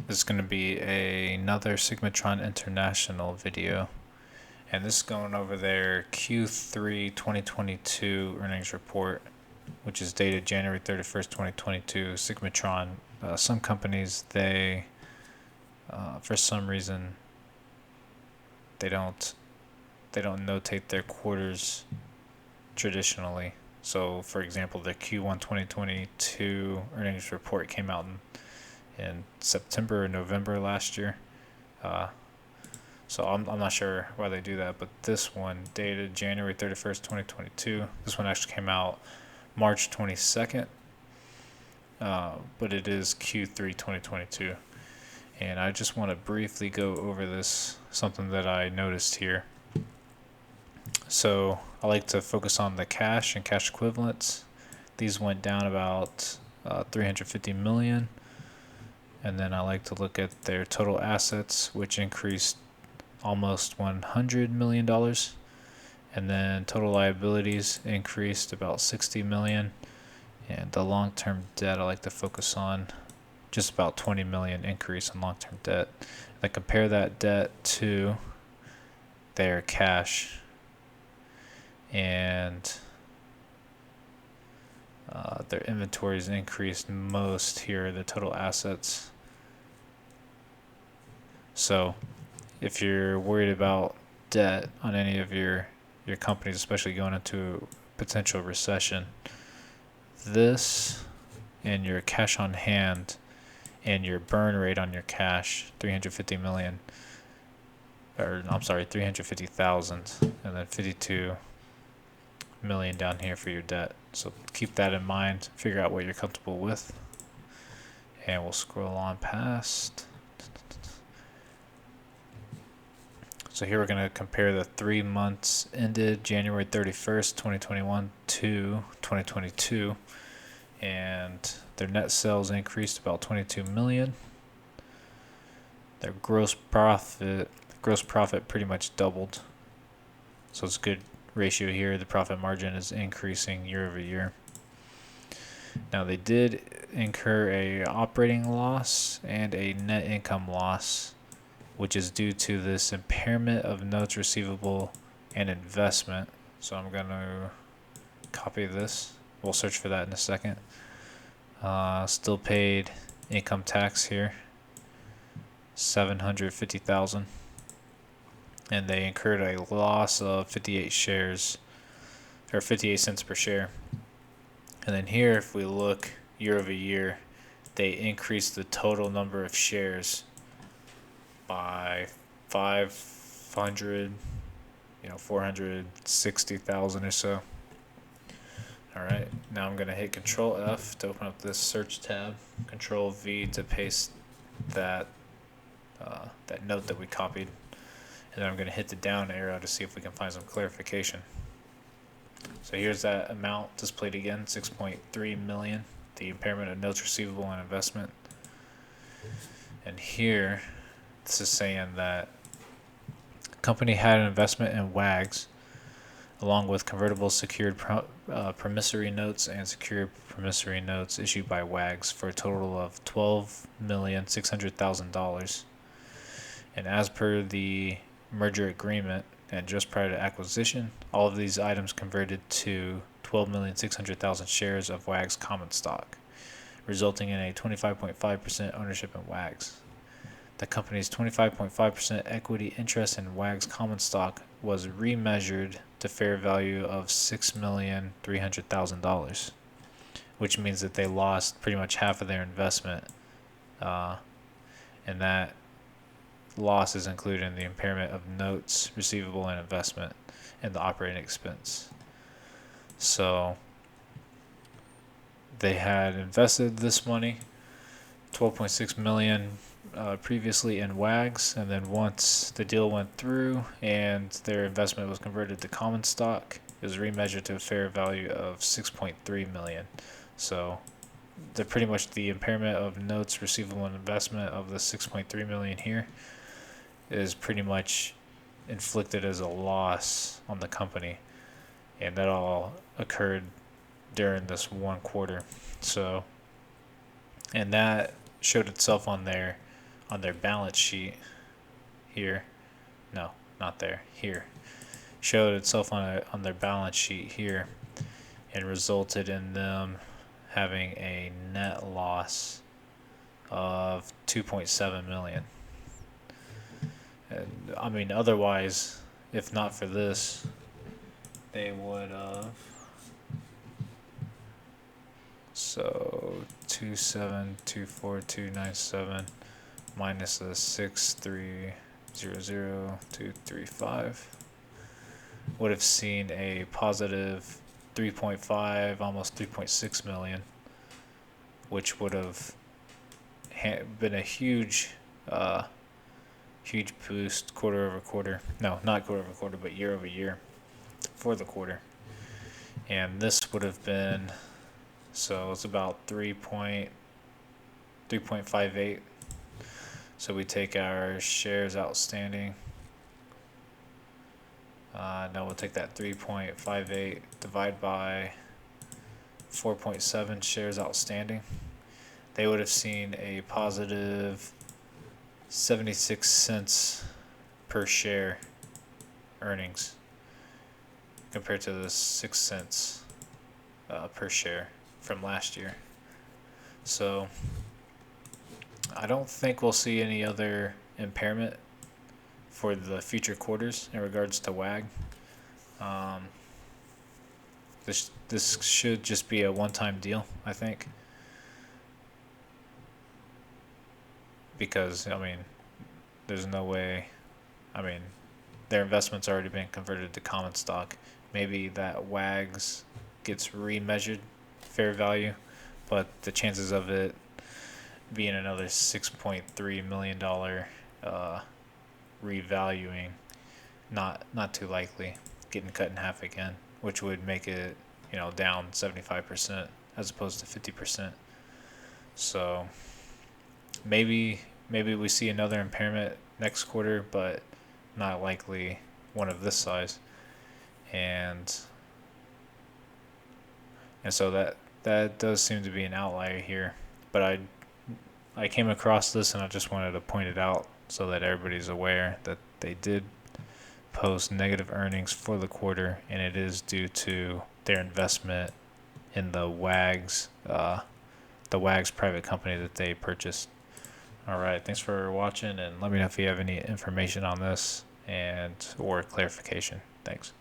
This is going to be another Sigmatron International video, and this is going over their Q3 2022 earnings report, which is dated January 31st, 2022. Sigmatron, some companies, they, for some reason, they don't notate their quarters traditionally. So, for example, the Q1 2022 earnings report came out in September or November last year. So I'm not sure why they do that, but this one dated January 31st, 2022. This one actually came out March 22nd, but it is Q3 2022. And I just want to briefly go over this, something that I noticed here. So I like to focus on the cash and cash equivalents. These went down about 350 million. And then I like to look at their total assets, which increased almost $100 million. And then total liabilities increased about 60 million. And the long-term debt I like to focus on, just about 20 million increase in long-term debt. I compare that debt to their cash, and their inventories increased most. Here are the total assets. So if you're worried about debt on any of your companies, especially going into a potential recession, this and your cash on hand and your burn rate on your cash, 350 million, or I'm sorry, 350,000, and then 52 million down here for your debt. So keep that in mind, figure out what you're comfortable with, and we'll scroll on past. So here we're going to compare the 3 months ended January 31st, 2021 to 2022. And their net sales increased about 22 million. Their gross profit pretty much doubled. So it's a good ratio here. The profit margin is increasing year over year. Now they did incur a operating loss and a net income loss, which is due to this impairment of notes receivable and investment. So I'm going to copy this. We'll search for that in a second. Still paid income tax here, 750,000, and they incurred a loss of 58 shares, or 58 cents per share. And then here, if we look year over year, they increased the total number of shares by 460,000 or so. Alright, now I'm going to hit Control F to open up this search tab, Control V to paste that note that we copied, and then I'm going to hit the down arrow to see if we can find some clarification. So here's that amount displayed again, 6.3 million, the impairment of notes receivable and investment. And here, this is saying that the company had an investment in Wagz, along with convertible secured promissory notes and secured promissory notes issued by Wagz for a total of $12,600,000. And as per the merger agreement and just prior to acquisition, all of these items converted to 12,600,000 shares of Wagz common stock, resulting in a 25.5% ownership in Wagz. The company's 25.5% equity interest in Wagz common stock was remeasured to fair value of $6,300,000, which means that they lost pretty much half of their investment, and that loss is included in the impairment of notes receivable and investment and the operating expense. So they had invested this money, 12.6 million, previously in Wagz, and then once the deal went through and their investment was converted to common stock, it was remeasured to a fair value of 6.3 million. So pretty much the impairment of notes receivable and investment of the 6.3 million here is pretty much inflicted as a loss on the company, and that all occurred during this one quarter. So, and that showed itself on their on their balance sheet here. No, not there. Here. Showed itself on their balance sheet here and resulted in them having a net loss of 2.7 million. And I mean, otherwise, if not for this, they would have. So 27,24297 minus the 6,300,235 would have seen a positive 3.5, almost 3.6 million, which would have been a huge boost quarter over quarter. No, not quarter over quarter, but year over year for the quarter. And this would have been, so it's about 3.58. So we take our shares outstanding. Now we'll take that 3.58, divide by 4.7 shares outstanding. They would have seen a positive 76 cents per share earnings compared to the 6 cents per share from last year. So I don't think we'll see any other impairment for the future quarters in regards to WAG. This should just be a one-time deal, I think, because I mean, there's no way. I mean, their investment's already been converted to common stock. Maybe that Wagz gets remeasured fair value, but the chances of it being another $6.3 million revaluing, not too likely. Getting cut in half again, which would make it, down 75% as opposed to 50%. So maybe we see another impairment next quarter, but not likely one of this size. And so that does seem to be an outlier here. But I came across this and I just wanted to point it out so that everybody's aware that they did post negative earnings for the quarter, and it is due to their investment in the Wagz private company that they purchased. All right, thanks for watching, and let me know if you have any information on this or clarification. Thanks.